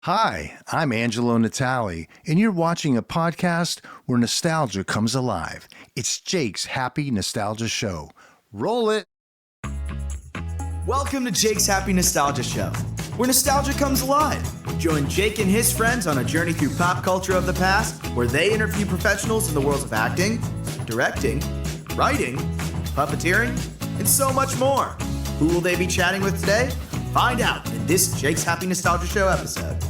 Hi, I'm Angelo Natali, and you're watching a podcast where nostalgia comes alive. It's Jake's Happy Nostalgia Show. Roll it! Welcome to Jake's Happy Nostalgia Show, where nostalgia comes alive. Join Jake and his friends on a journey through pop culture of the past, where they interview professionals in the worlds of acting, directing, writing, puppeteering, and so much more. Who will they be chatting with today? Find out in this Jake's Happy Nostalgia Show episode.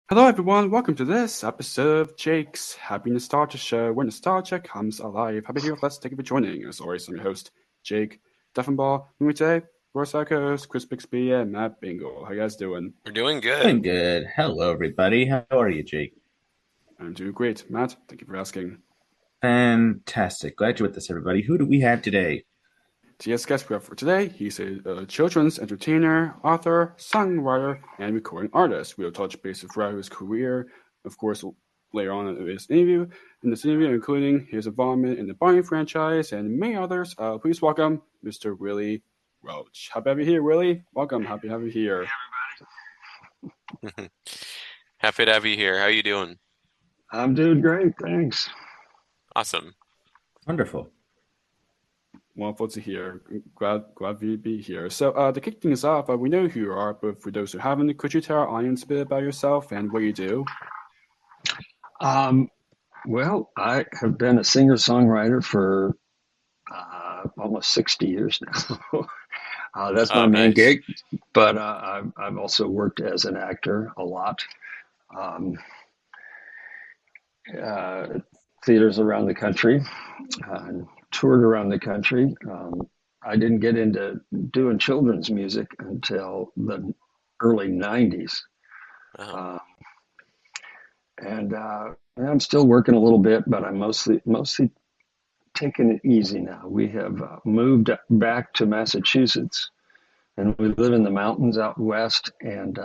Hello everyone, welcome to this episode of Jake's Happy Nostalgia Show, where nostalgia comes alive. Happy here with us, thank you for joining. As always, I'm your host, Jake Duffenball. With me today, we're our co-hosts, Chris Bixby and Matt Bingle. How you guys doing? We're doing good. Doing good. Hello everybody, how are you, Jake? I'm doing great. Matt, thank you for asking. Fantastic. Glad you're with us, everybody. Who do we have today? Today's guest we have for today, he's a children's entertainer, author, songwriter, and recording artist. We'll touch base throughout his career, of course, later on in this interview, including his involvement in the Barney franchise and many others. Please welcome Mr. Willy Welch. Happy to have you here, Willy. Welcome. Happy to have you here. Hey, everybody. Happy to have you here. How you doing? I'm doing great, thanks. Awesome. Wonderful. Wonderful to hear. Glad you be here. So to kick things off, we know who you are, but for those who haven't, could you tell our audience a bit about yourself and what you do? Well, I have been a singer-songwriter for almost 60 years now. That's my main gig, but I've also worked as an actor a lot. Theaters around the country, toured around the country. I didn't get into doing children's music until the early 90s. Oh. And I'm still working a little bit, but I'm mostly taking it easy now. We have moved back to Massachusetts, and we live in the mountains out west, and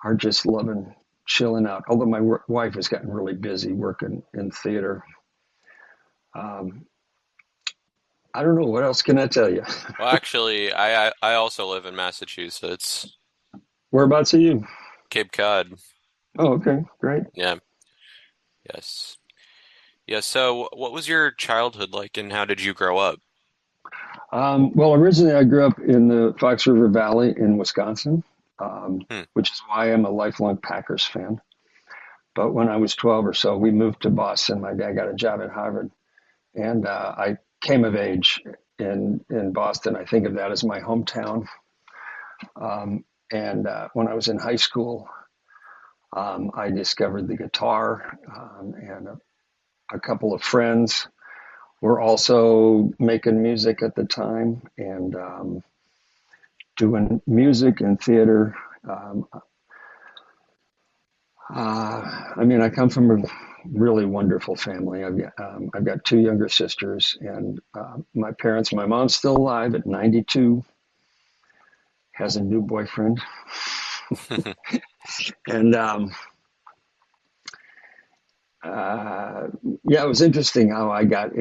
are just loving chilling out. Although my wife has gotten really busy working in theater. I don't know, what else can I tell you? Well, actually, I also live in Massachusetts. Whereabouts are you? Cape Cod. Oh, okay, great. Yeah. Yes. Yeah, so what was your childhood like and how did you grow up? Well, originally I grew up in the Fox River Valley in Wisconsin, which is why I'm a lifelong Packers fan. But when I was 12 or so, we moved to Boston. My dad got a job at Harvard, and I came of age in Boston. I think of that as my hometown. And when I was in high school, I discovered the guitar, and a couple of friends were also making music at the time and doing music and theater. I come from a really wonderful family. I've got two younger sisters, and my mom's still alive at 92, has a new boyfriend. And it was interesting how I got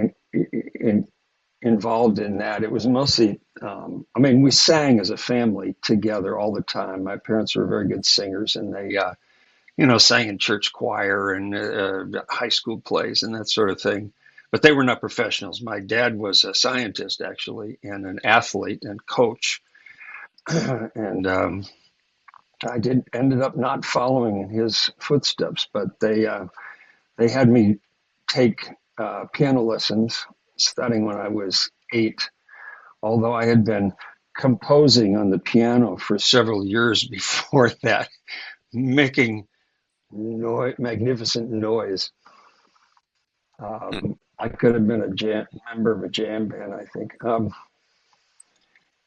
involved in that. It was mostly, we sang as a family together all the time. My parents were very good singers, and they, sang in church choir and high school plays and that sort of thing. But they were not professionals. My dad was a scientist, actually, and an athlete and coach. And I ended up not following in his footsteps, but they had me take piano lessons starting when I was 8, although I had been composing on the piano for several years before that, making magnificent noise. I could have been a member of a jam band, I think.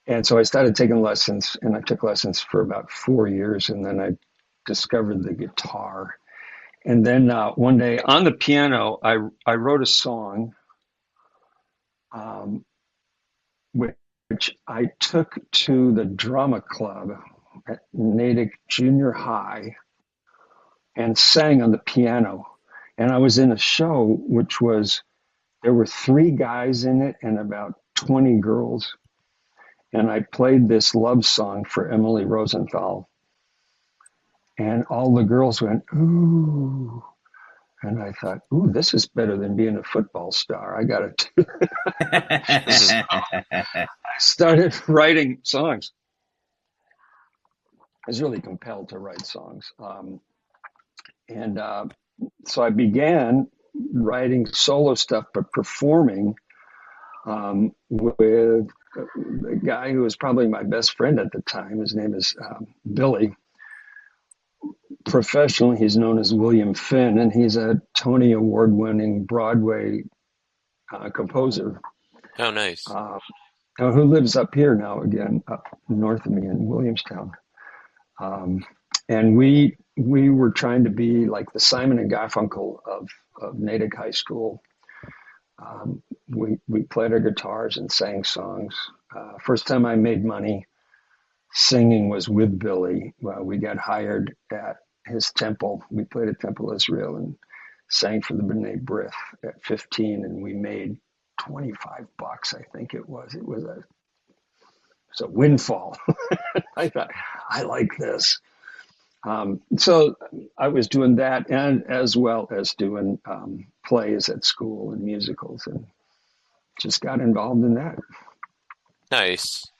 And so I started taking lessons, and I took lessons for about 4 years, and then I discovered the guitar. And then one day on the piano, I wrote a song, which I took to the drama club at Natick Junior High and sang on the piano. And I was in a show there were 3 guys in it and about 20 girls. and I played this love song for Emily Rosenthal, and all the girls went, ooh. And I thought, ooh, this is better than being a football star. I got to do it. So I started writing songs. I was really compelled to write songs. And so I began writing solo stuff, but performing with the guy who was probably my best friend at the time. His name is Billy. Professionally, he's known as William Finn, and he's a Tony Award-winning Broadway composer. Oh, nice. Who lives up here now again, up north of me in Williamstown. And we were trying to be like the Simon and Garfunkel of Natick High School. We played our guitars and sang songs. First time I made money singing was with Billy. We got hired at his temple. We played at Temple Israel and sang for the B'nai B'rith at 15, and we made $25, I think it was. It was a windfall. I thought, I like this. So I was doing that, and as well as doing plays at school and musicals, and just got involved in that. Nice.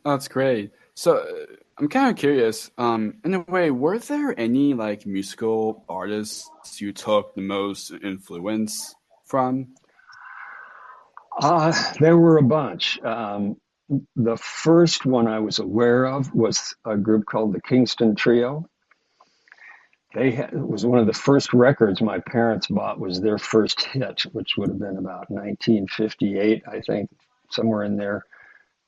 That's great. So I'm kind of curious. In a way, were there any like musical artists you took the most influence from? There were a bunch. The first one I was aware of was a group called the Kingston Trio. It was one of the first records my parents bought, was their first hit, which would have been about 1958, I think, somewhere in there,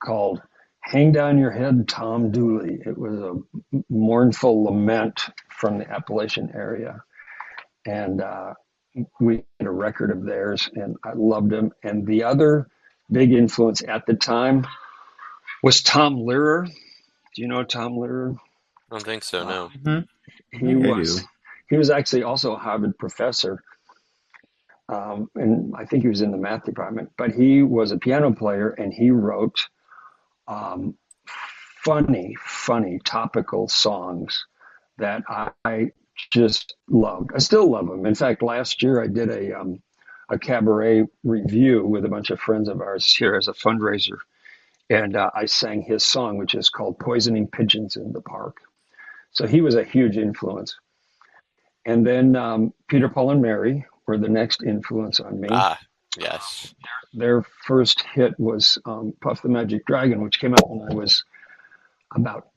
called Hang Down Your Head, Tom Dooley. It was a mournful lament from the Appalachian area. And we had a record of theirs, and I loved them. And the other big influence at the time was Tom Lehrer. Do you know Tom Lehrer? I don't think so, no. He was actually also a Harvard professor. And I think he was in the math department, but he was a piano player, and he wrote funny topical songs that I just loved. I still love them. In fact, last year I did a cabaret review with a bunch of friends of ours here as a fundraiser, and I sang his song, which is called Poisoning Pigeons in the Park. So he was a huge influence. And then Peter, Paul, and Mary were the next influence on me. Yes. Their first hit was Puff the Magic Dragon, which came out when I was about,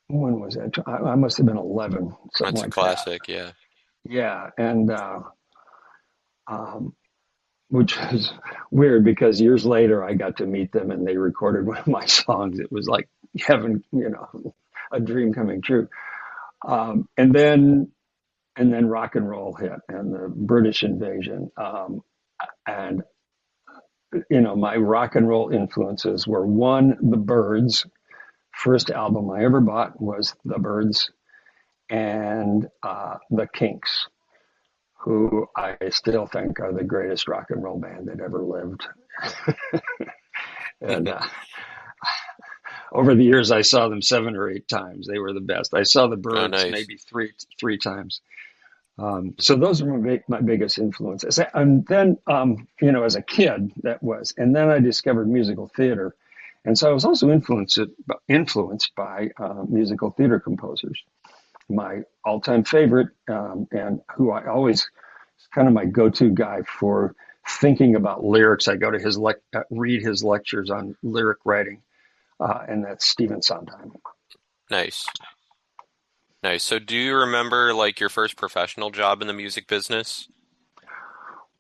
when was that? I must have been 11. That's a classic, yeah. Yeah, and which was weird because years later I got to meet them and they recorded one of my songs. It was like heaven, a dream coming true. And then rock and roll hit and the British invasion. And my rock and roll influences were one, the Byrds. First album I ever bought was the Byrds, and the Kinks, who I still think are the greatest rock and roll band that ever lived. And over the years, I saw them 7 or 8 times. They were the best. I saw the Byrds maybe three times. So those were my biggest influences. And then, as a kid, and then I discovered musical theater. And so I was also influenced by musical theater composers. My all-time favorite, and who I always, kind of my go-to guy for thinking about lyrics. I go to read his lectures on lyric writing, and that's Stephen Sondheim. Nice. So do you remember like your first professional job in the music business?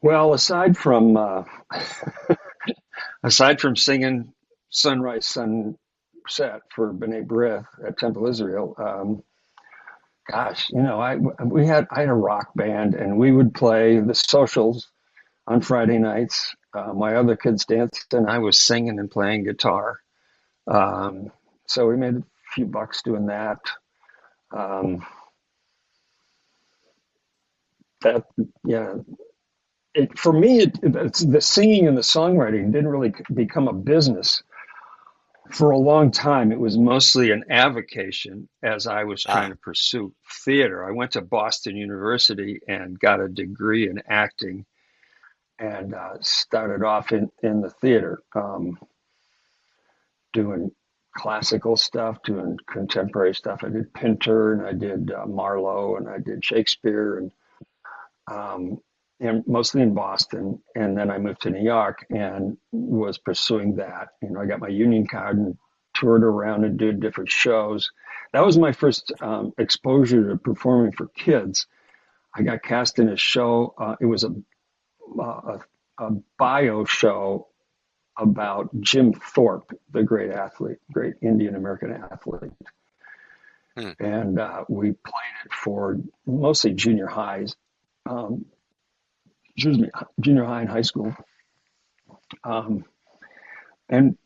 Well, aside from singing Sunrise Sunset for B'nai B'rith at Temple Israel, I had a rock band, and we would play the socials on Friday nights. My other kids danced, and I was singing and playing guitar. So we made a few bucks doing that. For me, it's the singing and the songwriting didn't really become a business for a long time. It was mostly an avocation as I was trying to pursue theater. I went to Boston University and got a degree in acting, and started off in the theater, doing classical stuff, doing contemporary stuff. I did Pinter, and I did Marlowe, and I did Shakespeare, and mostly in Boston. And then I moved to New York and was pursuing that. I got my union card and toured around and did different shows. That was my first exposure to performing for kids. I got cast in a show. It was a bio show about Jim Thorpe, the great athlete, great Indian American athlete. And we played it for mostly junior highs, junior high and high school. And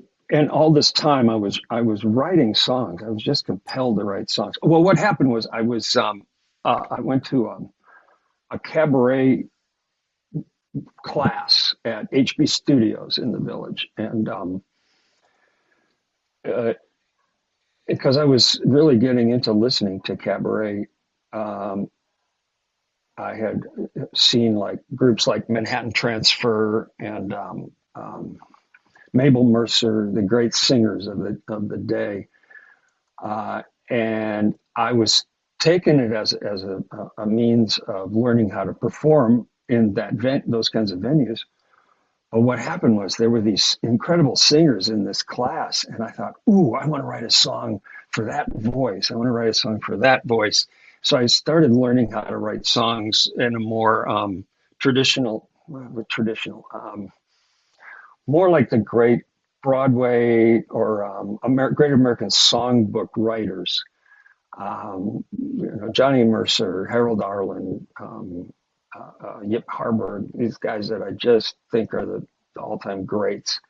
all this time I was writing songs. I was just compelled to write songs. Well, what happened was I went to a cabaret class at HB Studios in the Village, and because I was really getting into listening to cabaret, I had seen like groups like Manhattan Transfer and Mabel Mercer, the great singers of the day, and I was taking it as a means of learning how to perform in those kinds of venues. But what happened was there were these incredible singers in this class, and I thought, ooh, I want to write a song for that voice. I want to write a song for that voice. So I started learning how to write songs in a more traditional, more like the great Broadway or Great American Songbook writers. Johnny Mercer, Harold Arlen, Yip Harburg, these guys that I just think are the all-time greats.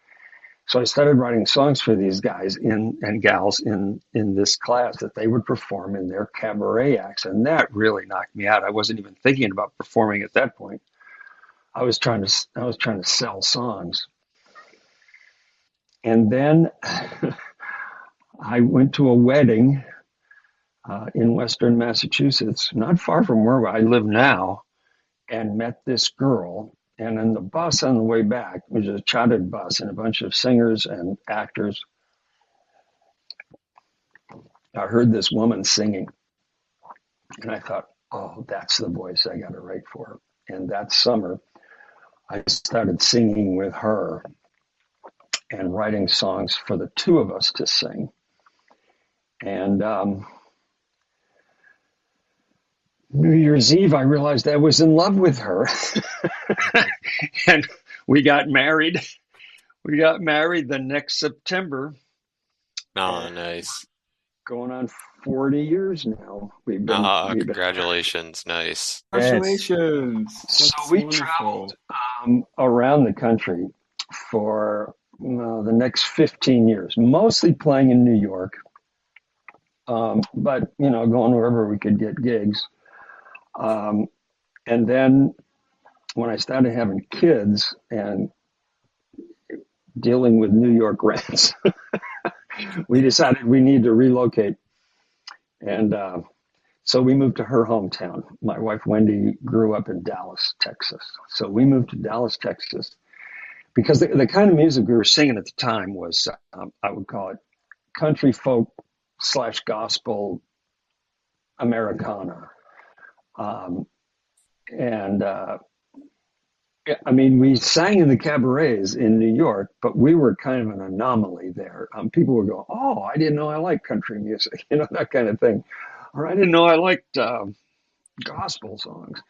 So I started writing songs for these guys and gals in this class that they would perform in their cabaret acts, and that really knocked me out. I wasn't even thinking about performing at that point. I was trying to sell songs. And then I went to a wedding in Western Massachusetts, not far from where I live now, and met this girl. And in the bus on the way back, it was a chartered bus and a bunch of singers and actors, I heard this woman singing. And I thought, oh, that's the voice I got to write for. And that summer, I started singing with her and writing songs for the two of us to sing. And New Year's Eve, I realized I was in love with her. And we got married. We got married the next September. Oh, nice. Going on 40 years now. We've been Congratulations. Nice. Congratulations. So we traveled around the country for the next 15 years, mostly playing in New York, but, going wherever we could get gigs. And then when I started having kids and dealing with New York rents, we decided we need to relocate. And so we moved to her hometown. My wife, Wendy, grew up in Dallas, Texas. So we moved to Dallas, Texas, because the kind of music we were singing at the time was, I would call it country folk / gospel Americana. We sang in the cabarets in New York, but we were kind of an anomaly there. People would go, oh, I didn't know I liked country music, that kind of thing. Or I didn't know I liked gospel songs.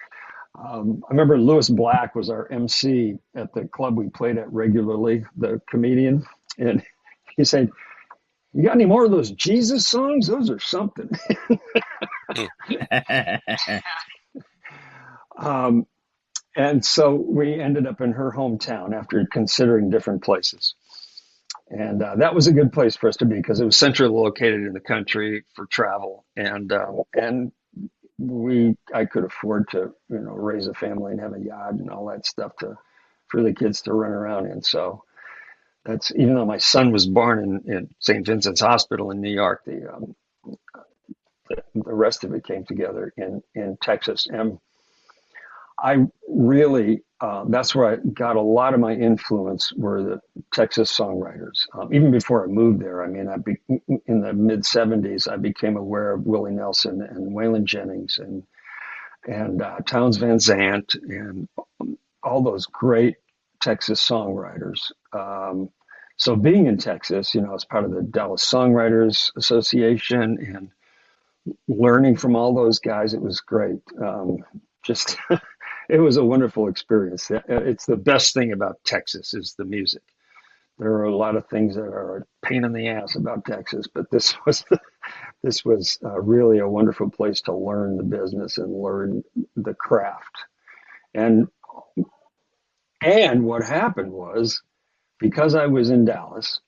I remember Lewis Black was our MC at the club we played at regularly, the comedian. And he said, you got any more of those Jesus songs? Those are something. And so we ended up in her hometown after considering different places. And that was a good place for us to be because it was centrally located in the country for travel. And I could afford to, raise a family and have a yacht and all that stuff for the kids to run around in. So that's, even though my son was born in St. Vincent's Hospital in New York, the rest of it came together in Texas. And I really, that's where I got a lot of my influence were the Texas songwriters. Even before I moved there, I mean, in the mid '70s, I became aware of Willie Nelson and Waylon Jennings and Townes Van Zandt and all those great Texas songwriters. So being in Texas, as part of the Dallas Songwriters Association and learning from all those guys, it was great. Just it was a wonderful experience. It's the best thing about Texas is the music. There are a lot of things that are a pain in the ass about Texas, but this was really a wonderful place to learn the business and learn the craft. And what happened was, because I was in Dallas,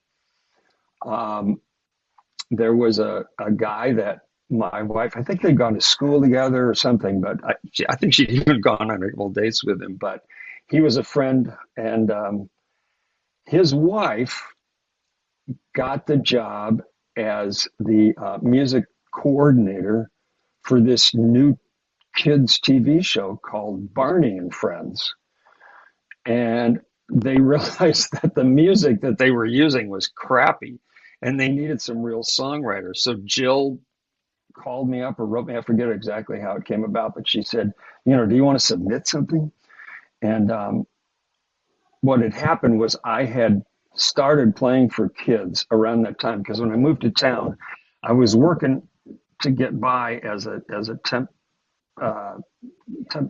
there was a guy that my wife, I think they'd gone to school together or something, but I think she'd even gone on a couple dates with him. But he was a friend, and his wife got the job as the music coordinator for this new kids TV show called Barney and Friends. And they realized that the music that they were using was crappy and they needed some real songwriters. So Jill called me up or wrote me, I forget exactly how it came about, but she said, do you want to submit something? And what had happened was I had started playing for kids around that time, because when I moved to town, I was working to get by as a temp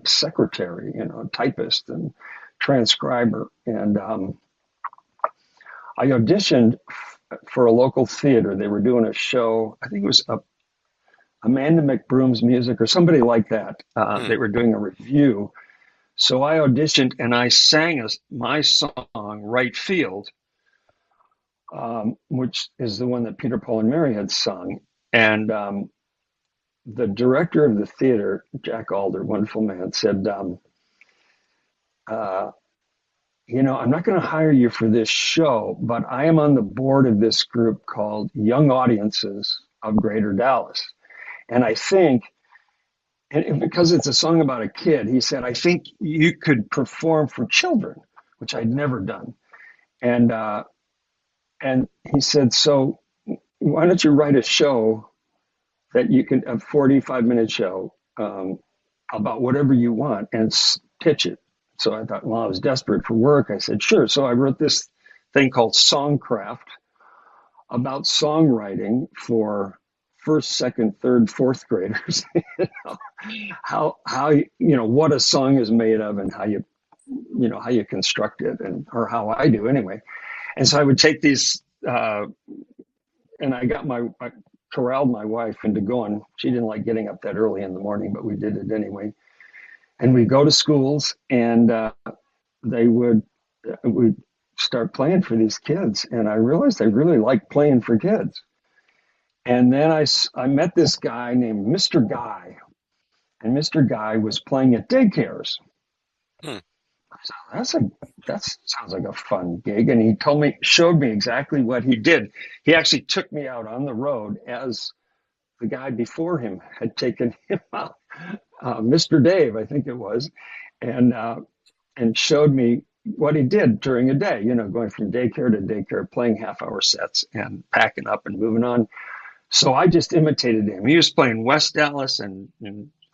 secretary, typist and transcriber. And I auditioned for a local theater. They were doing a show, I think it was Amanda McBroom's Music or somebody like that. They were doing a review. So I auditioned and I sang my song, Right Field, which is the one that Peter, Paul, and Mary had sung. And the director of the theater, Jack Alder, wonderful man, said, I'm not going to hire you for this show, but I am on the board of this group called Young Audiences of Greater Dallas. And I think, and because it's a song about a kid, he said, I think you could perform for children, which I'd never done. And he said, so why don't you write a show that you can, a 45-minute show about whatever you want and pitch it. So I thought, well, I was desperate for work. I said, sure. So I wrote this thing called Songcraft about songwriting for first, second, third, fourth graders. How what a song is made of and how you construct it, or how I do anyway. And so I would take these, and I corralled my wife into going. She didn't like getting up that early in the morning, but we did it anyway. And we go to schools, and we'd start playing for these kids. And I realized I really liked playing for kids. And then I met this guy named Mr. Guy, and Mr. Guy was playing at daycares. That sounds like a fun gig. And he showed me exactly what he did. He actually took me out on the road as the guy before him had taken him out, Mr. Dave, I think it was, and showed me what he did during a day, going from daycare to daycare, playing half-hour sets and packing up and moving on. So I just imitated him. He was playing West Dallas and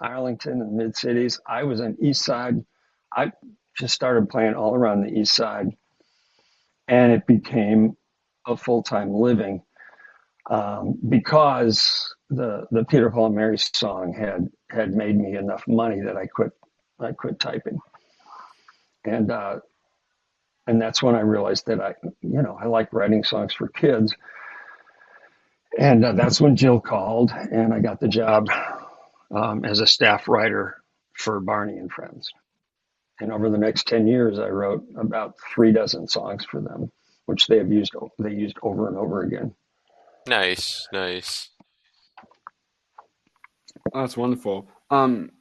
Arlington and mid-cities. I was on East Side. I just started playing all around the East Side, and it became a full-time living because the Peter, Paul, and Mary song had made me enough money that I quit typing, and that's when I realized that I like writing songs for kids. And that's when Jill called, and I got the job as a staff writer for Barney and Friends. And over the next 10 years, I wrote about 36 songs for them, which they used over and over again. Nice. That's wonderful. Um,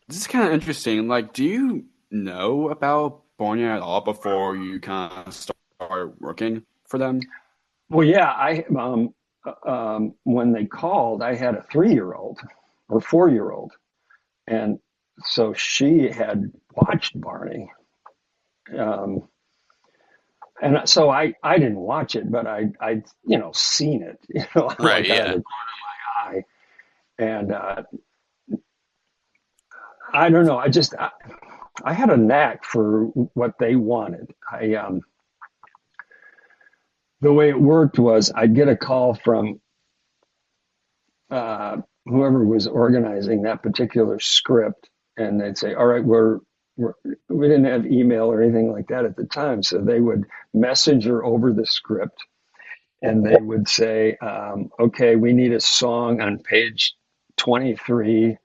this is kind of interesting. Like, do you know about Barney at all before you kind of start working for them? Well, yeah, when they called, I had a 3-year-old or 4-year-old, and so she had watched Barney. Um, and so I didn't watch it, but I seen it, Right, like out of yeah. the corner of my eye. And I don't know, I had a knack for what they wanted. The way it worked was I'd get a call from whoever was organizing that particular script, and they'd say, "All right, we didn't have email or anything like that at the time, so they would messenger over the script, and they would say, okay, we need a song on page 23.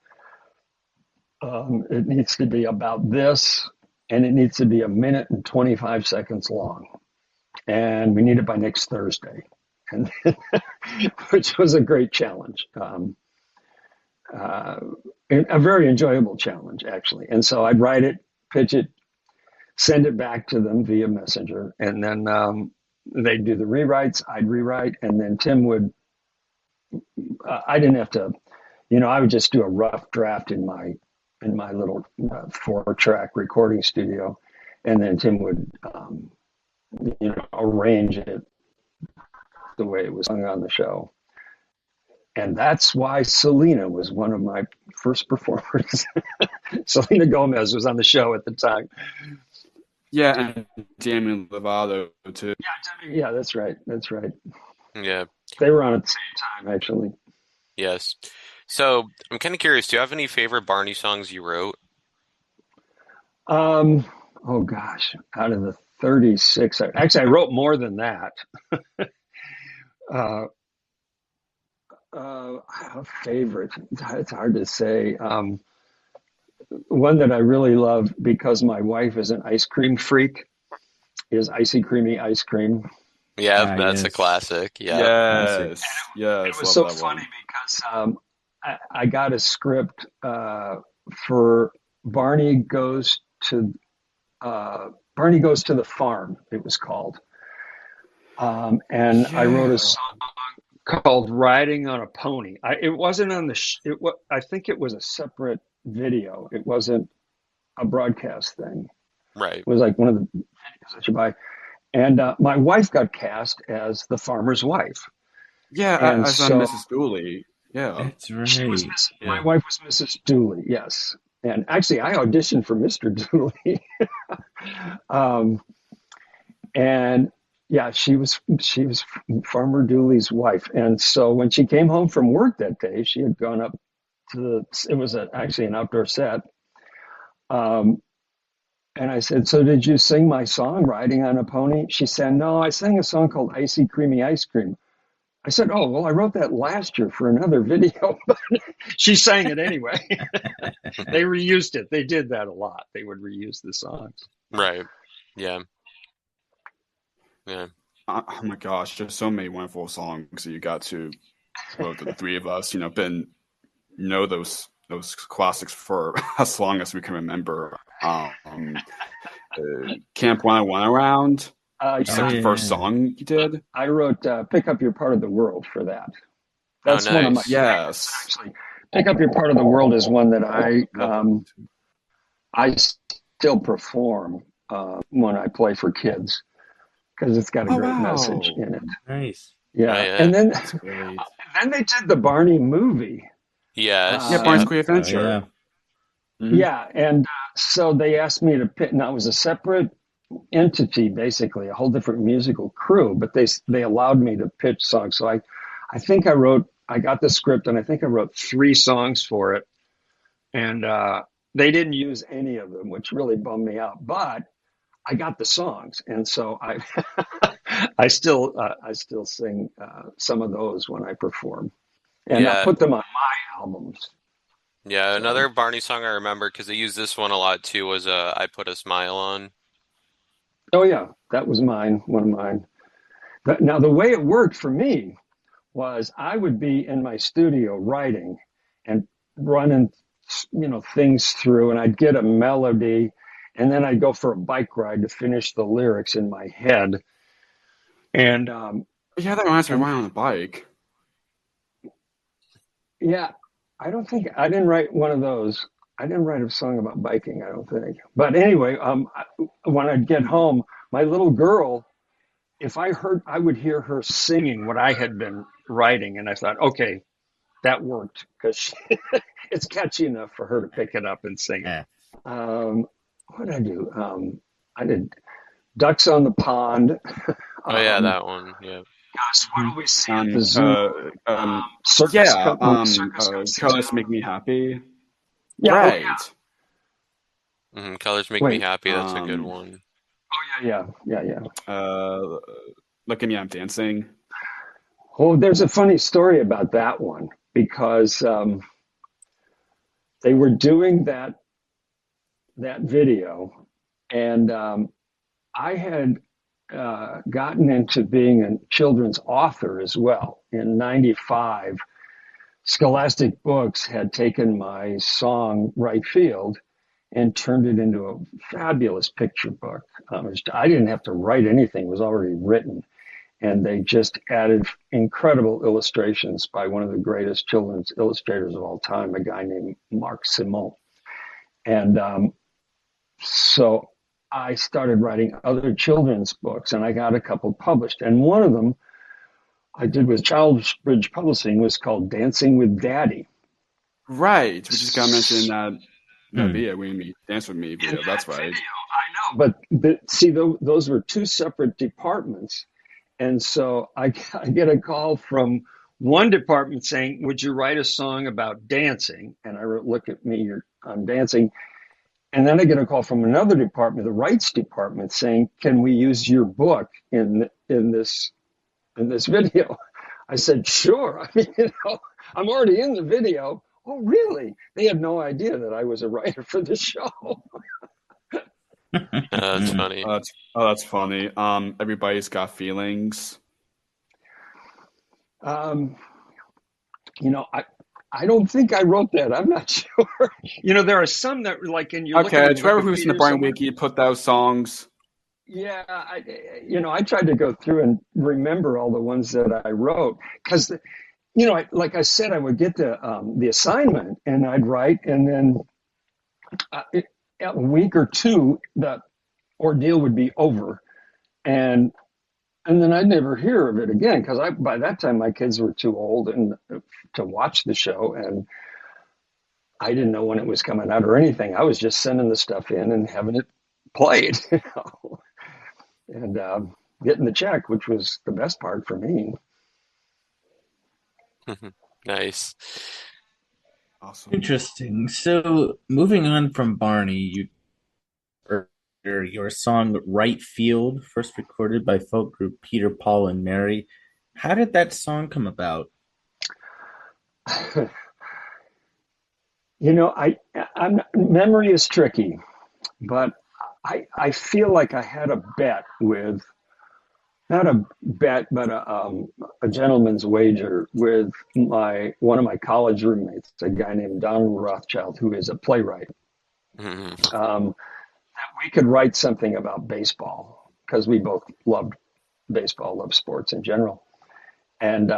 It needs to be about this, and it needs to be 1 minute and 25 seconds long, and we need it by next Thursday," and which was a great challenge. A very enjoyable challenge, actually. And so I'd write it, pitch it, send it back to them via messenger, and then they'd do the rewrites. I'd rewrite, and then Tim would. I didn't have to, I would just do a rough draft in my little 4-track recording studio, and then Tim would, arrange it the way it was sung on the show. And that's why Selena was one of my first performers. Selena Gomez was on the show at the time. Yeah, and Demi Lovato too. Yeah, that's right. Yeah. They were on at the same time, actually. Yes. So I'm kind of curious, do you have any favorite Barney songs you wrote? Oh gosh, out of the 36, actually I wrote more than that. A favorite, it's hard to say. One that I really love because my wife is an ice cream freak is Icy Creamy Ice Cream. Yeah, that's a yes. classic. Yeah. Yes, It was love so that funny one. because I got a script for Barney Goes to the Farm, it was called. And I wrote a song called "Riding on a Pony." It wasn't on the. I think it was a separate video. It wasn't a broadcast thing. Right. It was like one of the videos that you buy. And my wife got cast as the farmer's wife. Yeah, And as so Mrs. Dooley. Yeah. That's right. my wife was Mrs. Dooley. Yes, and actually I auditioned for Mr. Dooley. And yeah, she was Farmer Dooley's wife. And so when she came home from work that day, she had gone up to it was actually an outdoor set. And I said, "So did you sing my song, Riding on a Pony?" She said, "No, I sang a song called Icy Creamy Ice Cream." I said, "Oh, well, I wrote that last year for another video." But she sang it anyway. They reused it. They did that a lot. They would reuse the songs. Right. Yeah. Yeah. Oh my gosh, there's so many wonderful songs that you got to, well, the three of us, been those classics for as long as we can remember. Camp 101 Around. It's like the first song you did. I wrote "Pick Up Your Part of the World" for that. That's nice. one of my Yes. Actually, "Pick Up Your Part of the World" is one that I still perform when I play for kids because it's got a great message in it. Nice. Yeah, Oh, yeah. and then Great. then they did the Barney movie. Yes. Yeah, Barney's Great Adventure. Oh, yeah. Mhm. Yeah, and so they asked me to pick. Now it was a separate entity, basically a whole different musical crew, but they allowed me to pitch songs. So I think I got the script, and I think I wrote 3 songs for it, and they didn't use any of them, which really bummed me out. But I got the songs, and so I I still sing some of those when I perform, and I Yeah. put them on my albums. Yeah. Another Barney song I remember because they used this one a lot too was "I Put a Smile On." Oh yeah, that was one of mine. But now the way it worked for me was I would be in my studio writing, and running, things through, and I'd get a melody, and then I'd go for a bike ride to finish the lyrics in my head. And Yeah, that reminds me of and riding on a bike. yeah, I didn't write one of those. I didn't write a song about biking, I don't think. But anyway, when I'd get home, my little girl, I would hear her singing what I had been writing, and I thought, okay, that worked because it's catchy enough for her to pick it up and sing it. Yeah. What did I do? I did Ducks on the Pond. Oh yeah, that one. Yeah. Gosh, what do we see at the zoo? Circus Yeah, Circus comes to Colors town. Make Me Happy. Yeah, Right. Colors Make Me Wait. Happy. That's a good one. yeah. Look at Me, I'm Dancing. Oh, there's a funny story about that one because they were doing that video, and I had gotten into being a children's author as well. In '95, Scholastic Books had taken my song Right Field and turned it into a fabulous picture book. I didn't have to write anything; it was already written. And they just added incredible illustrations by one of the greatest children's illustrators of all time, a guy named Marc Simon. And so I started writing other children's books, and I got a couple published. And one of them I did with Childbridge Publishing was called Dancing with Daddy. Right. We just got mentioned in that video, We Meet Dance With Me video. That's right. I know, but see, those were two separate departments. And so I get a call from one department saying, would you write a song about dancing? And I wrote, look at me, I'm dancing. And then I get a call from another department, the rights department, saying, can we use your book in this video? I said, sure. I mean, I'm already in the video. Oh, really? They had no idea that I was a writer for the show. That's funny. That's funny. Everybody's Got Feelings. I don't think I wrote that. I'm not sure. There are some that like in your Okay, Trevor who's in the Brian Wiki put those songs. Yeah, I tried to go through and remember all the ones that I wrote because, like I said, I would get the assignment and I'd write, and then a week or two, the ordeal would be over, and then I'd never hear of it again because by that time my kids were too old and to watch the show, and I didn't know when it was coming out or anything. I was just sending the stuff in and having it played, and getting the check, which was the best part for me. Nice. Awesome. Interesting. So moving on from Barney, your song Right Field, first recorded by folk group Peter, Paul, and Mary. How did that song come about? Memory is tricky, but I feel like I had a bet with, not a bet, but a gentleman's wager with one of my college roommates, a guy named Donald Rothschild, who is a playwright. That we could write something about baseball because we both loved baseball, loved sports in general, and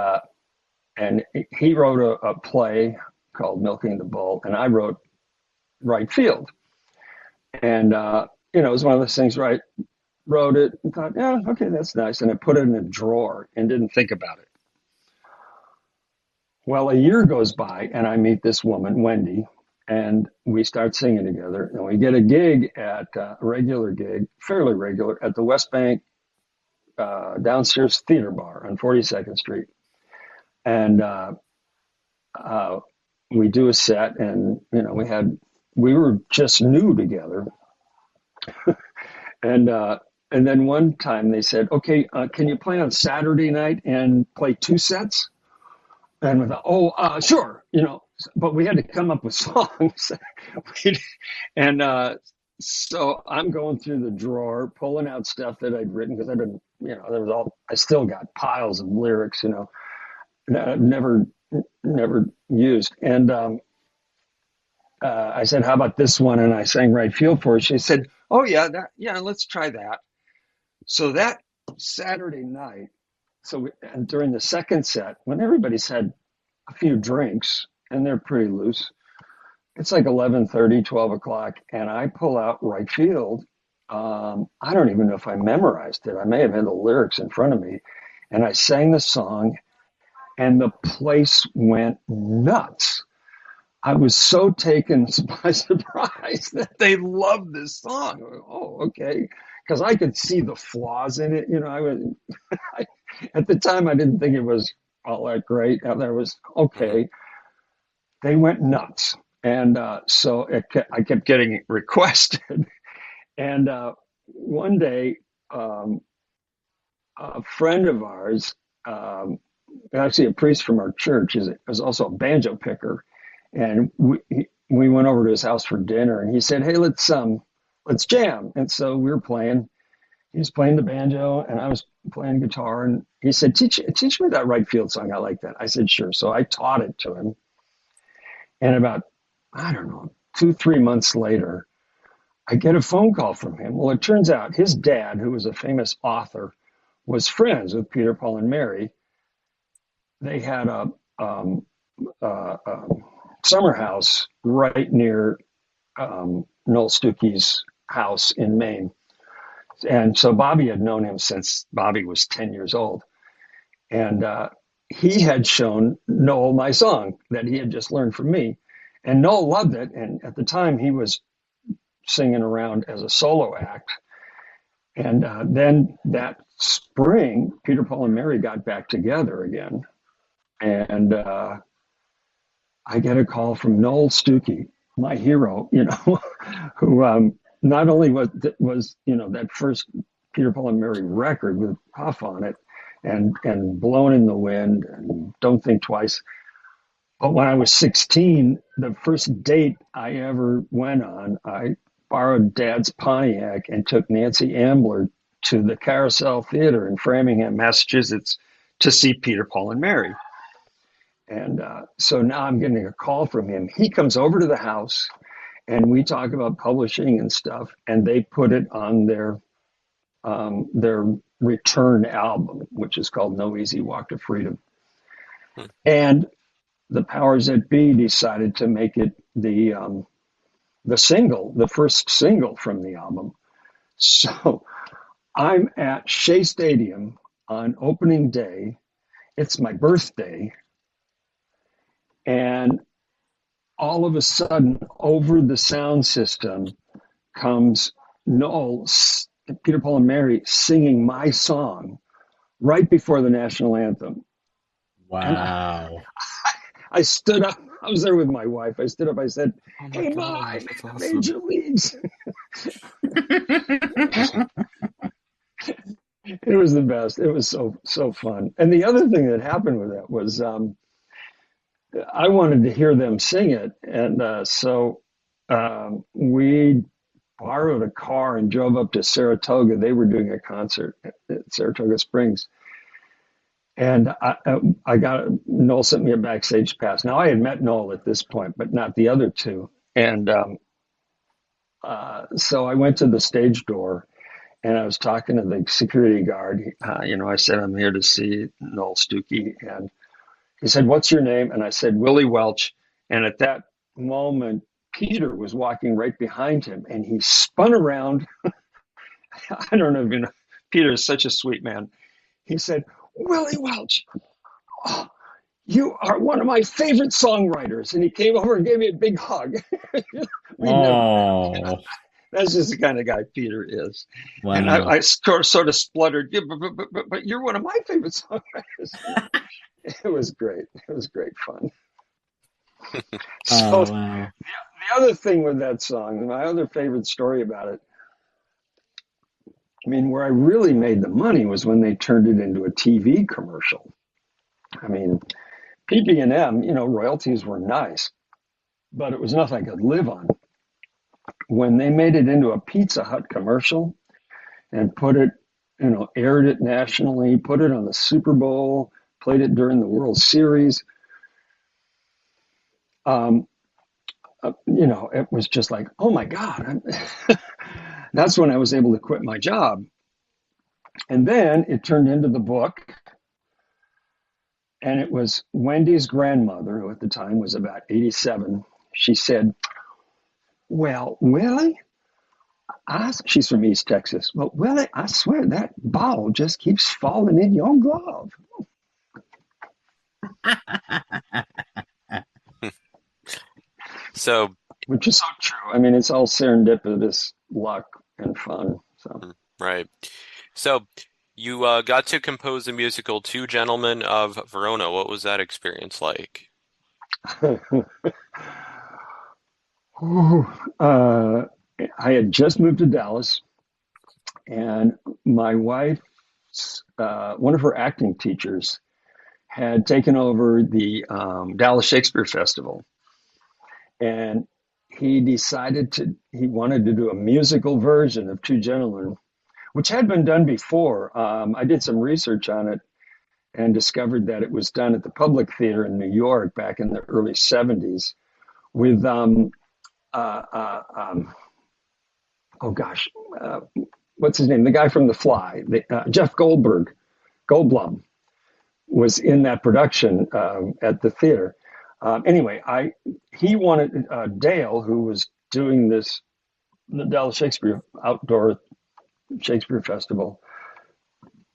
he wrote a play called Milking the Bull, and I wrote Right Field, and it was one of those things where I wrote it and thought, yeah, okay, that's nice, and I put it in a drawer and didn't think about it. Well, a year goes by, and I meet this woman, Wendy, and we start singing together, and we get a gig at a regular gig, fairly regular, at the West Bank downstairs theater bar on 42nd Street. And we do a set, and we were just new together. And then one time they said, okay, can you play on Saturday night and play 2 sets? And we thought, sure, but we had to come up with songs. And so I'm going through the drawer, pulling out stuff that I'd written because I've been, I still got piles of lyrics, that I've never used. And I said, how about this one? And I sang Right Field for her. She said, oh, yeah, let's try that. So that Saturday night, and during the second set, when everybody's had a few drinks and they're pretty loose, it's like 11:30, 12 o'clock, and I pull out Right Field. I don't even know if I memorized it. I may have had the lyrics in front of me. And I sang the song, and the place went nuts. I was so taken by surprise that they loved this song. Oh, okay. Because I could see the flaws in it. At the time, I didn't think it was all that great. I thought it was okay. They went nuts. And so I kept getting requested. And one day, a friend of ours, actually a priest from our church, is also a banjo picker, and we went over to his house for dinner, and he said, "Hey, let's jam." And so we were playing. He was playing the banjo, and I was playing guitar, and he said, "Teach me that Right Field song. I like that." I said, "Sure." So I taught it to him, and about, I don't know, 2-3 months later, I get a phone call from him. Well, it turns out his dad, who was a famous author, was friends with Peter, Paul, and Mary. They had a summer house right near Noel Stuckey's house in Maine. And so Bobby had known him since Bobby was 10 years old. And he had shown Noel my song that he had just learned from me. And Noel loved it. And at the time, he was singing around as a solo act. And then that spring, Peter, Paul, and Mary got back together again. And I get a call from Noel Stuckey, my hero, who not only was that first Peter, Paul, and Mary record with Puff on it and Blown in the Wind and Don't Think Twice. But when I was 16, the first date I ever went on, I borrowed Dad's Pontiac and took Nancy Ambler to the Carousel Theater in Framingham, Massachusetts, to see Peter, Paul, and Mary. And so now I'm getting a call from him. He comes over to the house, and we talk about publishing and stuff, and they put it on their return album, which is called No Easy Walk to Freedom. And the powers that be decided to make it the first single from the album. So I'm at Shea Stadium on opening day. It's my birthday. And all of a sudden, over the sound system comes Noel, Peter, Paul, and Mary singing my song right before the national anthem. Wow. I stood up. I was there with my wife. I stood up. I said, "Hey, Mom, I made the Major Leagues." It was the best. It was so fun. And the other thing that happened with that was I wanted to hear them sing it. And so we borrowed a car and drove up to Saratoga. They were doing a concert at Saratoga Springs. And Noel sent me a backstage pass. Now, I had met Noel at this point, but not the other two. And so I went to the stage door, and I was talking to the security guard. I said, "I'm here to see Noel Stuckey." And he said, "What's your name?" And I said, "Willy Welch." And at that moment, Peter was walking right behind him, and he spun around. I don't know if you know, Peter is such a sweet man. He said, "Willy Welch, oh, you are one of my favorite songwriters." And he came over and gave me a big hug. That's just the kind of guy Peter is. Wow. And I sort of spluttered, "Yeah, but you're one of my favorite songwriters." It was great. It was great fun. So wow. The other thing with that song, my other favorite story about it, I mean, where I really made the money was when they turned it into a TV commercial. I mean, PB&M, royalties were nice, but it was nothing I could live on. When they made it into a Pizza Hut commercial and put it, aired it nationally, put it on the Super Bowl, played it during the World Series, it was just like, oh my God. That's when I was able to quit my job. And then it turned into the book. And it was Wendy's grandmother, who at the time was about 87. She said, well, Willie, she's from East Texas. Well, Willie, I swear that ball just keeps falling in your glove. So, which is so true. I mean, it's all serendipitous luck and fun. So, right. So, you got to compose the musical Two Gentlemen of Verona. What was that experience like? I had just moved to Dallas, and my wife's one of her acting teachers had taken over the Dallas Shakespeare Festival, and he wanted to do a musical version of Two Gentlemen, which had been done before. I did some research on it and discovered that it was done at the Public Theater in New York back in the early 70s with, what's his name? The guy from The Fly, Jeff Goldblum was in that production at the theater. Anyway, he wanted Dale, who was doing the Dallas Shakespeare Outdoor Shakespeare Festival.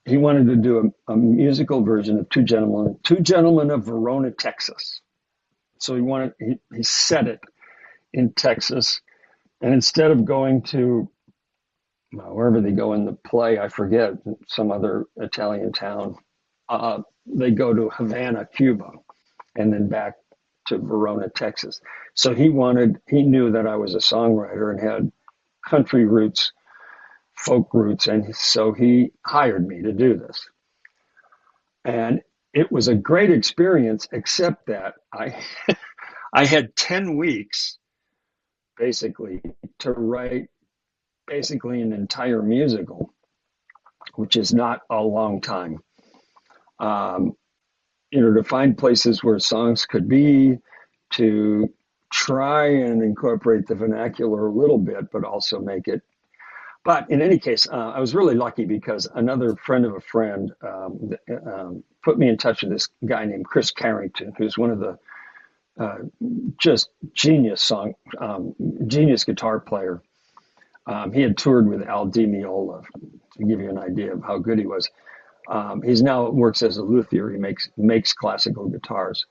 He wanted to do a musical version of Two Gentlemen of Verona, Texas. So he set it in Texas, and instead of going to wherever they go in the play, I forget, some other Italian town, they go to Havana, Cuba, and then back to Verona, Texas. So he knew that I was a songwriter and had country roots, folk roots, and so he hired me to do this. And it was a great experience, except that I had 10 weeks basically to write basically an entire musical, which is not a long time. To find places where songs could be, to try and incorporate the vernacular a little bit, but also make it. But in any case, I was really lucky because another friend of a friend put me in touch with this guy named Chris Carrington, who's one of the just genius guitar player. He had toured with Al Di Meola, to give you an idea of how good he was. He's now works as a luthier. He makes classical guitars.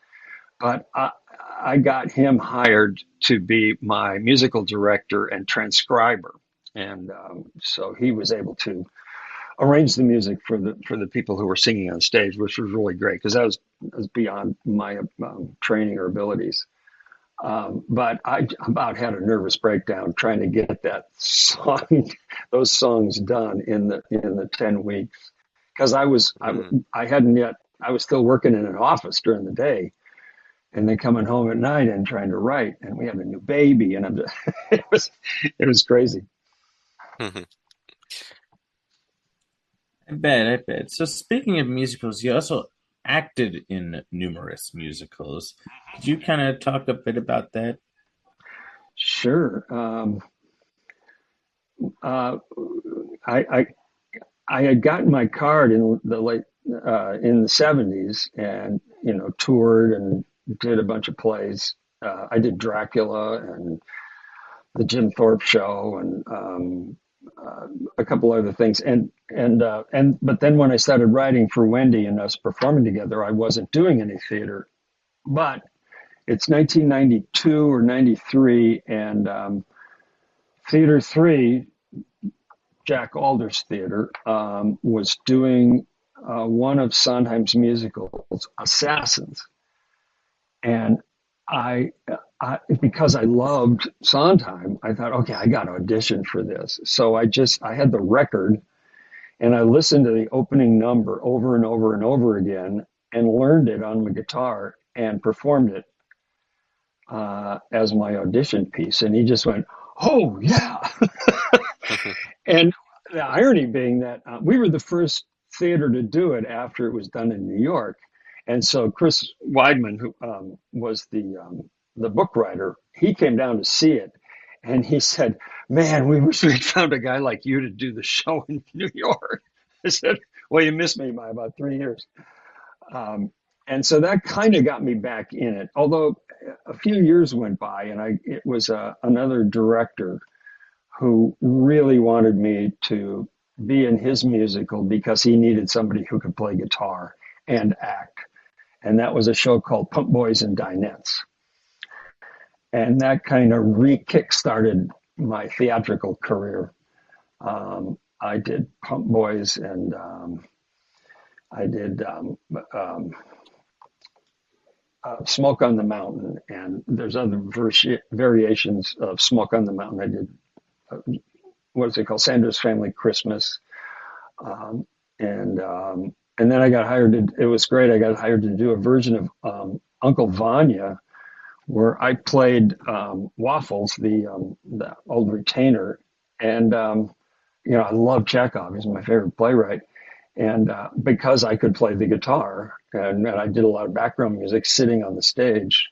But I got him hired to be my musical director and transcriber, and so he was able to arrange the music for the people who were singing on stage, which was really great because that was beyond my training or abilities. But I about had a nervous breakdown trying to get those songs done in the 10 weeks. Because I was still working in an office during the day, and then coming home at night and trying to write. And we had a new baby, and it was crazy. I bet. So speaking of musicals, you also acted in numerous musicals. Could you kind of talk a bit about that? Sure. I had gotten my card in the 70s, and toured and did a bunch of plays. I did Dracula and the Jim Thorpe Show and a couple other things. But then when I started writing for Wendy and us performing together, I wasn't doing any theater. But it's 1992 or 93, and Theater 3. Jack Alder's theater was doing one of Sondheim's musicals, Assassins, and I because I loved Sondheim, I thought, okay, I got to audition for this. So I had the record, and I listened to the opening number over and over and over again, and learned it on the guitar and performed it as my audition piece. And he just went, "Oh yeah." And the irony being that we were the first theater to do it after it was done in New York. And so Chris Weidman, who was the the book writer, he came down to see it, and he said, "Man, we wish we'd found a guy like you to do the show in New York." I said, "Well, you missed me by about 3 years." And so that kind of got me back in it. Although a few years went by, and it was another director who really wanted me to be in his musical because he needed somebody who could play guitar and act. And that was a show called Pump Boys and Dinettes. And that kind of kick-started my theatrical career. I did Pump Boys, and I did Smoke on the Mountain, and there's other variations of Smoke on the Mountain. I did, what is it called, Sandra's Family Christmas. And then I got hired it was great, I got hired to do a version of Uncle Vanya, where I played Waffles, the old retainer. And, I love Chekhov. He's my favorite playwright. And because I could play the guitar, and I did a lot of background music sitting on the stage.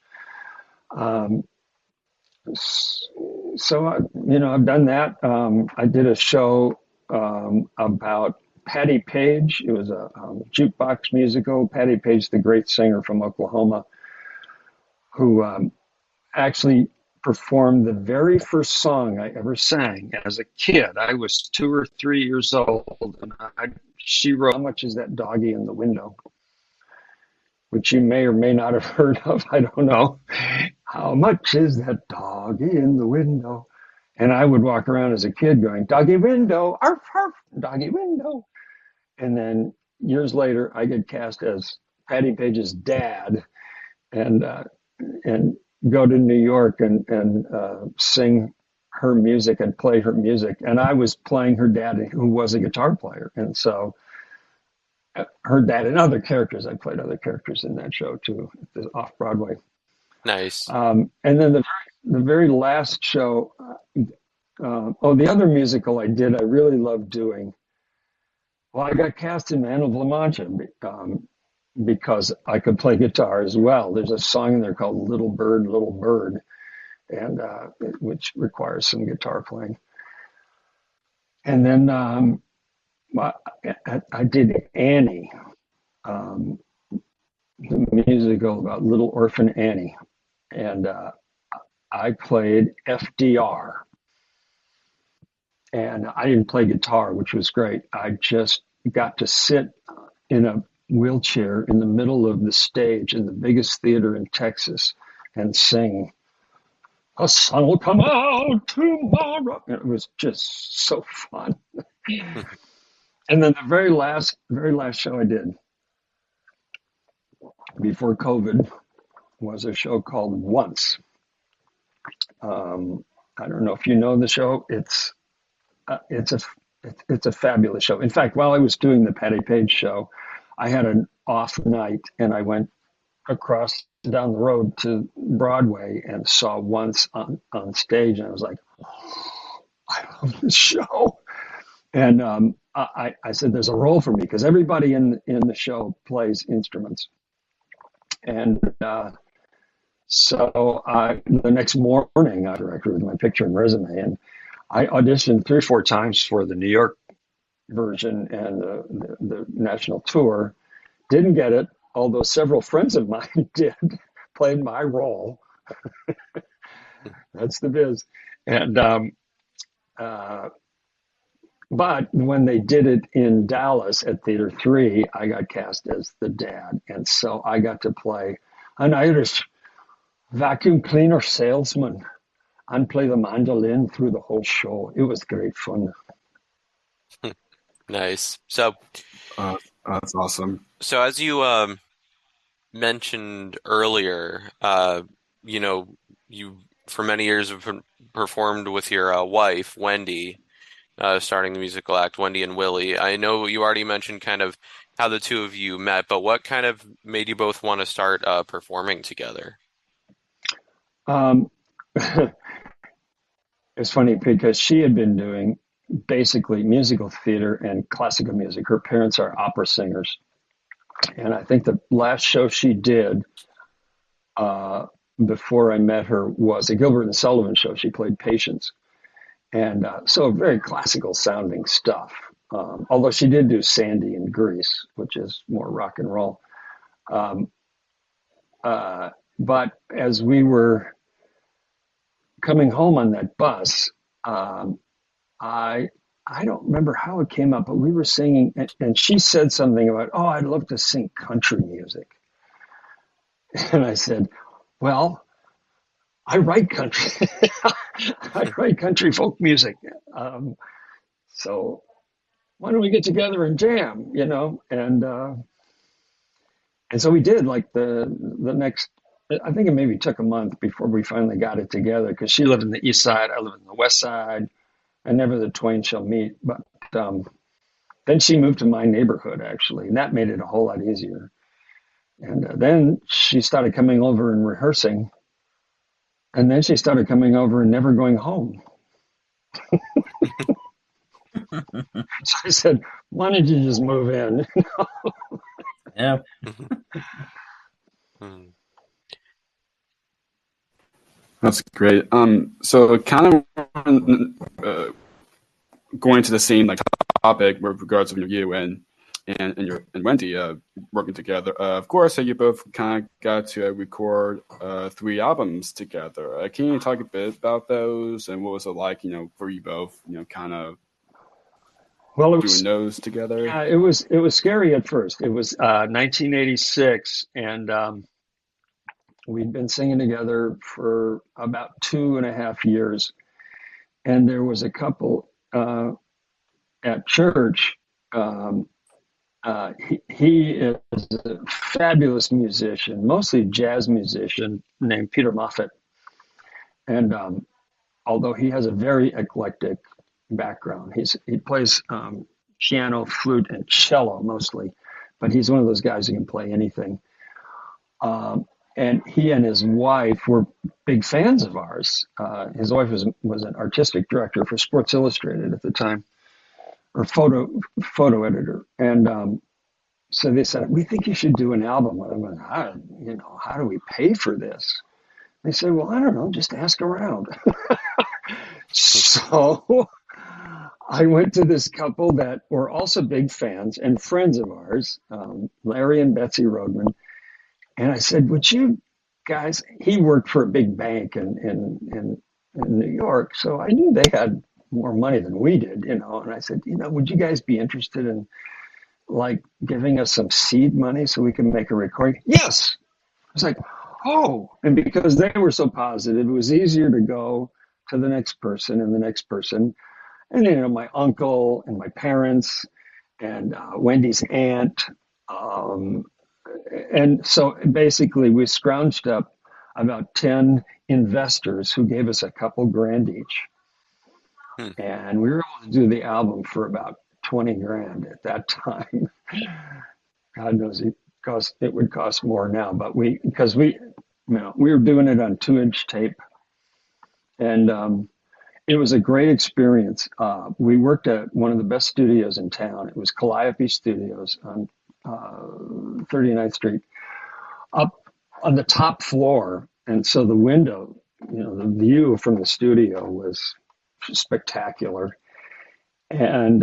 So, I've done that. I did a show about Patti Page. It was a jukebox musical. Patti Page, the great singer from Oklahoma, who actually performed the very first song I ever sang as a kid. I was 2 or 3 years old, and she wrote "How Much Is That Doggy in the Window," which you may or may not have heard of. I don't know. How much is that doggy in the window? And I would walk around as a kid going, "Doggy window, arf, arf, doggy window." And then years later, I get cast as Patti Page's dad, and go to New York and sing her music and play her music. And I was playing her dad, who was a guitar player. And so her dad and other characters, I played other characters in that show too, off Broadway. Nice. And then the very last show, the other musical I did, I really loved doing. Well, I got cast in Man of La Mancha because I could play guitar as well. There's a song in there called Little Bird, and which requires some guitar playing. And then I did Annie, the musical about little orphan Annie, and I played FDR. And I didn't play guitar, which was great. I just got to sit in a wheelchair in the middle of the stage in the biggest theater in Texas and sing, "The sun will come out tomorrow." And it was just so fun. And then the very last show I did before COVID was a show called Once. I don't know if you know the show. It's a fabulous show. In fact, while I was doing the Patti Page show, I had an off night, and I went across down the road to Broadway and saw Once on stage, and I was like, "Oh, I love this show." And I said, "There's a role for me," because everybody in the show plays instruments. And so the next morning, I directed with my picture and resume, and I auditioned 3 or 4 times for the New York version and the national tour. Didn't get it, although several friends of mine did, played my role. That's the biz. And but when they did it in Dallas at Theater 3, I got cast as the dad. And so I got to play an Irish vacuum cleaner salesman and play the mandolin through the whole show. It was great fun. Nice. So That's awesome. So as you mentioned earlier, you for many years have performed with your wife, Wendy, starting the musical act, Wendy and Willy. I know you already mentioned kind of how the two of you met, but what kind of made you both want to start performing together? It's funny because she had been doing basically musical theater and classical music. Her parents are opera singers. And I think the last show she did before I met her was a Gilbert and Sullivan show. She played Patience. And so very classical sounding stuff. Although she did do Sandy in Grease, which is more rock and roll. But as we were coming home on that bus, I don't remember how it came up, but we were singing, and she said something about, oh, I'd love to sing country music. And I said, well, I write country. I write country folk music. So why don't we get together and jam, you know? And so we did. Like the next, I think it maybe took a month before we finally got it together, because she lived in the east side, I lived in the west side, and never the twain shall meet. But then she moved to my neighborhood, actually, and that made it a whole lot easier. And then she started coming over and rehearsing. And then she started coming over and never going home. So I said, why don't you just move in? Yeah. That's great. So kind of going to the same like topic with regards of you and Wendy working together. Of course, you both kind of got to record 3 albums together. Can you talk a bit about those and what was it like, you know, for you both, you know, kind of doing those together? Yeah, it was scary at first. It was 1986, and we'd been singing together for about 2.5 years, and there was a couple at church. He is a fabulous musician, mostly jazz musician, named Peter Moffat. And although he has a very eclectic background, he plays piano, flute, and cello mostly, but he's one of those guys who can play anything. And he and his wife were big fans of ours. His wife was an artistic director for Sports Illustrated at the time, or photo editor. And so they said, we think you should do an album. I went, how do we pay for this? They said, well, I don't know, just ask around. So I went to this couple that were also big fans and friends of ours, Larry and Betsy Rodman. And I said, would you guys, he worked for a big bank in New York, so I knew they had more money than we did, you know. And I said, would you guys be interested in like giving us some seed money so we can make a recording? Yes. I was like, oh. And because they were so positive, it was easier to go to the next person and the next person. And, my uncle and my parents and Wendy's aunt. And so basically we scrounged up about 10 investors who gave us a couple grand each. And we were able to do the album for about 20 grand at that time. God knows it would cost more now, but we were doing it on 2-inch tape. And it was a great experience. We worked at one of the best studios in town. It was Calliope Studios on 39th Street, up on the top floor. And so the window, the view from the studio was spectacular. And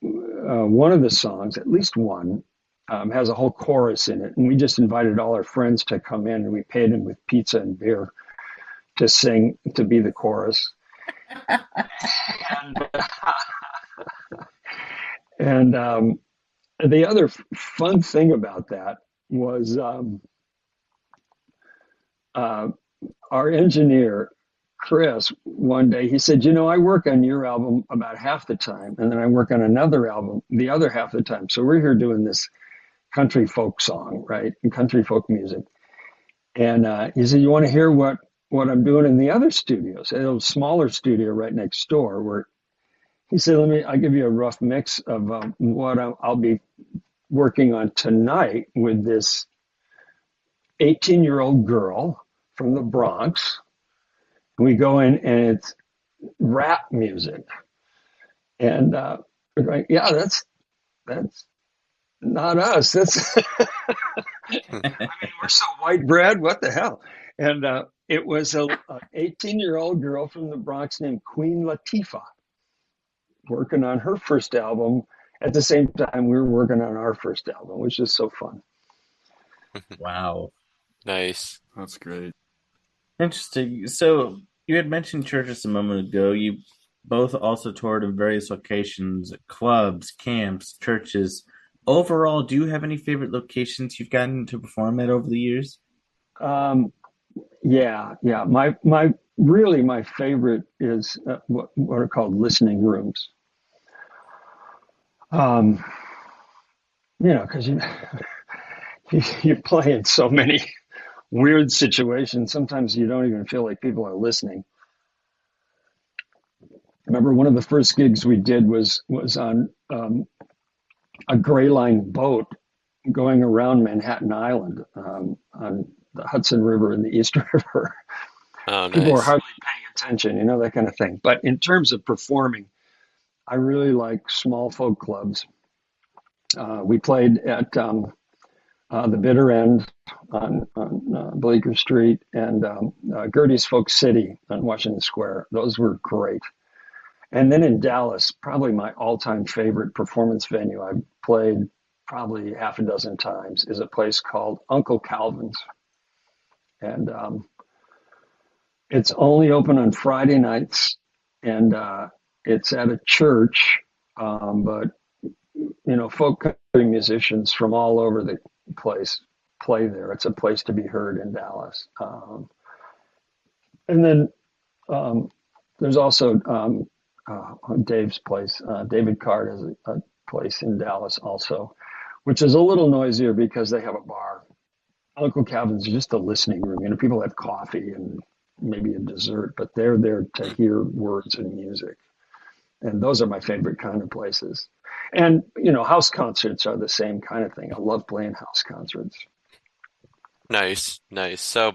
one of the songs, at least one, has a whole chorus in it. And we just invited all our friends to come in, and we paid them with pizza and beer to sing, to be the chorus. And the other fun thing about that was our engineer, Chris, one day, he said, I work on your album about half the time, and then I work on another album the other half the time. So we're here doing this country folk song, right? And country folk music. And he said, you want to hear what I'm doing in the other studios, a smaller studio right next door, where he said, I'll give you a rough mix of what I'll be working on tonight with this 18-year-old girl from the Bronx. We go in and it's rap music. And we're going, yeah, that's not us. That's, we're so white bread. What the hell? And it was a 18-year-old girl from the Bronx named Queen Latifah working on her first album at the same time we were working on our first album, which is so fun. Wow. Nice. That's great. Interesting. So you had mentioned churches a moment ago. You both also toured in various locations, clubs, camps, churches. Overall, do you have any favorite locations you've gotten to perform at over the years? Yeah. My favorite is what are called listening rooms. Because you play in so many weird situations. Sometimes you don't even feel like people are listening. I remember one of the first gigs we did was on a Gray Line boat going around Manhattan Island on the Hudson River and the East River. Oh, People were nice. hardly paying attention, that kind of thing. But in terms of performing, I really like small folk clubs. We played at the Bitter End on Bleecker Street and Gertie's Folk City on Washington Square. Those were great. And then in Dallas, probably my all-time favorite performance venue I've played probably half a dozen times is a place called Uncle Calvin's. And it's only open on Friday nights, and it's at a church, but folk country musicians from all over the place play there. It's a place to be heard in Dallas. And then there's also Dave's place. David Card has a place in Dallas also, which is a little noisier because they have a bar. Uncle Calvin's is just a listening room. People have coffee and maybe a dessert, but they're there to hear words and music. And those are my favorite kind of places. And, house concerts are the same kind of thing. I love playing house concerts. Nice. So,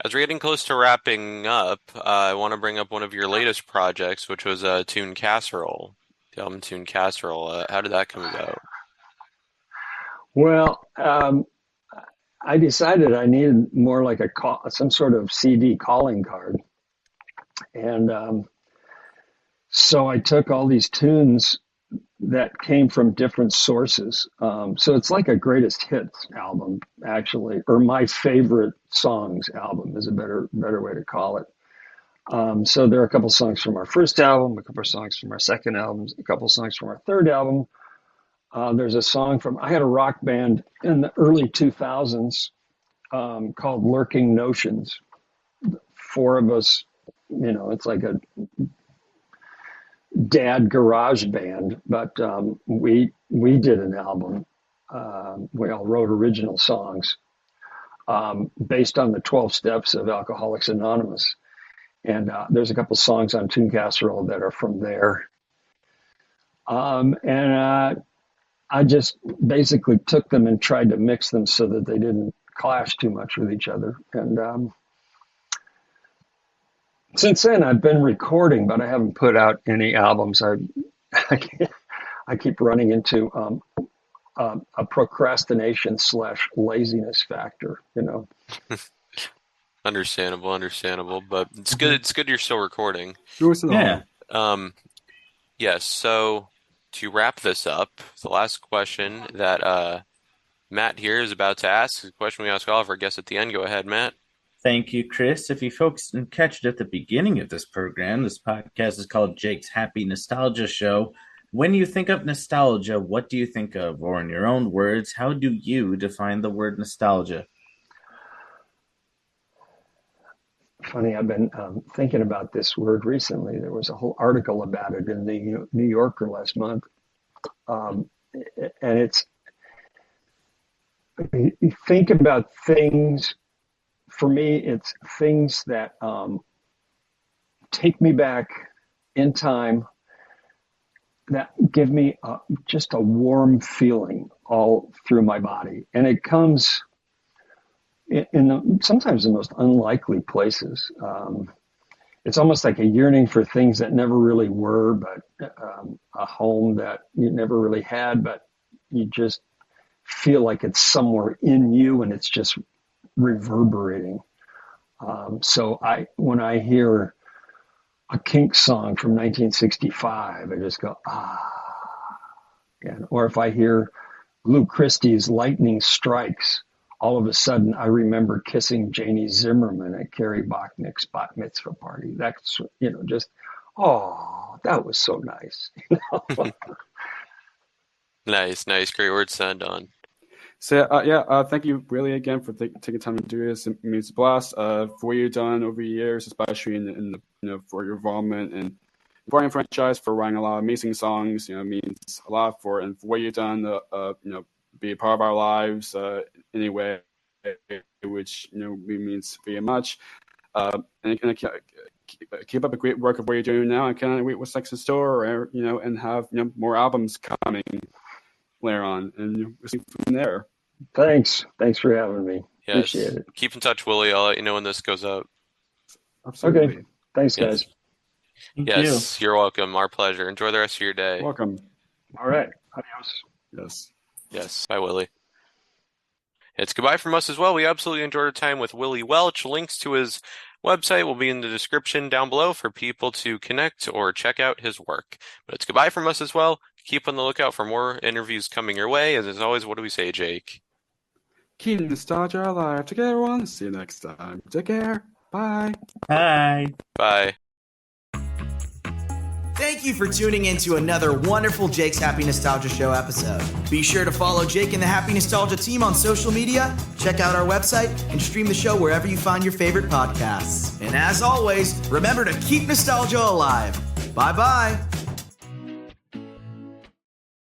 as we're getting close to wrapping up, I want to bring up one of your latest projects, which was Tune Casserole, the album Tune Casserole. How did that come about? Well, I decided I needed more like some sort of CD calling card. And so I took all these tunes that came from different sources. So it's like a greatest hits album, actually, or my favorite songs album is a better way to call it. So there are a couple songs from our first album, a couple of songs from our second album, a couple of songs from our third album. There's a song I had a rock band in the early 2000s called Lurking Notions. Four of us, it's like a dad garage band, but we did an album. We all wrote original songs based on the 12 steps of Alcoholics Anonymous. And there's a couple songs on Tune Casserole that are from there. And I just basically took them and tried to mix them so that they didn't clash too much with each other. And since then, I've been recording, but I haven't put out any albums. I keep running into a procrastination / laziness factor, Understandable, but it's good. It's good you're still recording. Yeah. Yes. So to wrap this up, the last question that Matt here is about to ask is a question we ask all of our guests at the end. Go ahead, Matt. Thank you, Chris. If you folks didn't catch it at the beginning of this program, this podcast is called Jake's Happy Nostalgia Show. When you think of nostalgia, what do you think of? Or in your own words, how do you define the word nostalgia? Funny, I've been thinking about this word recently. There was a whole article about it in the New Yorker last month. And it's, you think about things, for me, it's things that take me back in time, that give me just a warm feeling all through my body. And it comes in sometimes the most unlikely places. It's almost like a yearning for things that never really were, but a home that you never really had, but you just feel like it's somewhere in you and it's just reverberating. So when I hear a Kinks song from 1965, I just go, or if I hear Lou Christie's Lightning Strikes, all of a sudden I remember kissing Janie Zimmerman at Carrie Bachnick's bat mitzvah party. That's, just, that was so nice. Nice. Great words to end on. So thank you really again for taking time to do this. It means a blast for what you've done over the years, especially in the for your involvement in the Barney franchise, for writing a lot of amazing songs. It means a lot for what you've done. Be a part of our lives anyway, which means very much. And keep up the great work of what you're doing now. I can't wait what's next in store, and have more albums coming later on, and we'll see from there. Thanks for having me. Yes. Appreciate it. Keep in touch, Willie. I'll let you know when this goes out. Absolutely. Okay. Thanks, guys. Yes, you're welcome. Our pleasure. Enjoy the rest of your day. Welcome. All right. Adios. Yes. Bye, Willie. It's goodbye from us as well. We absolutely enjoyed our time with Willy Welch. Links to his website will be in the description down below for people to connect or check out his work. But it's goodbye from us as well. Keep on the lookout for more interviews coming your way. And as always, what do we say, Jake? Keep nostalgia alive. Take care, everyone. See you next time. Take care. Bye. Bye. Bye. Thank you for tuning in to another wonderful Jake's Happy Nostalgia Show episode. Be sure to follow Jake and the Happy Nostalgia team on social media, check out our website, and stream the show wherever you find your favorite podcasts. And as always, remember to keep nostalgia alive. Bye-bye.